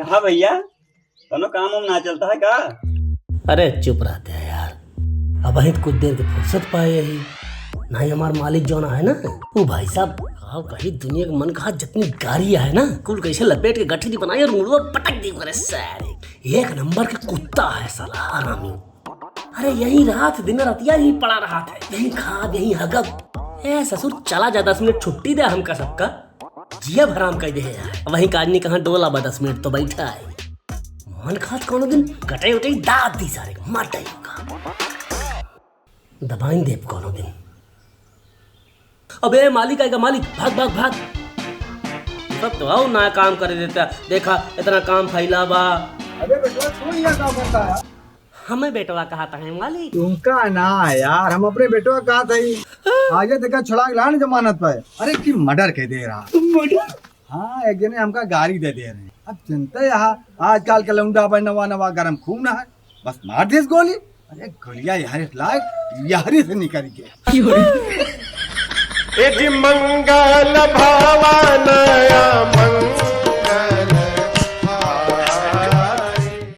कहा भैया, कोनो काम वाम ना चलता है का? अरे चुप रहते हैं यार, अब ही कुछ देर की फुर्सत पाए ही नहीं। हमार मालिक जो ना है ना, वो भाई साहब कहीं दुनिया के मन कहा जितनी गाड़ियां है ना, कुल कैसे लपेट के गठरी बनाई और मुड़वा पटक दी करे सारे। एक नंबर के कुत्ता है साला हरामी। अरे यही रात दिन रतिया यही पड़ा रहा था, यही खाद यही हगब। ए ससुर चला जा 10 मिनट छुट्टी दे हमका सबका, जिया भराम कर दे यार। वही काजनी कहाँ डोला बा 10 मिनट तो बैठा है। मन खात कोनो दिन कटाई उटाई दाद दी सारे मार दबाइन देव कोनो दिन। अबे मालिक आएगा, मालिक भाग भाग भाग। सब तो आओ ना काम कर देता, देखा इतना काम फैला बा। अबे बेटवा तू यहाँ काम करता है? हमें बेटवा कहा था मालिक। तुमका ना यार, हम अपने बेटवा कहा था ही। आगे देखा छुड़ा के लाने जमानत पे। अरे की मर्डर कह दे रहा। मर्डर? हाँ, एक जने हमका गाड़ी दे रहे हैं। अब चिंता यहाँ आजकल के लौंडा भाई नवा नवा गरम खूब ना है, बस मार दे गोली। अरे गोलियां यार लायक यारी से निकल के। यदि मंगल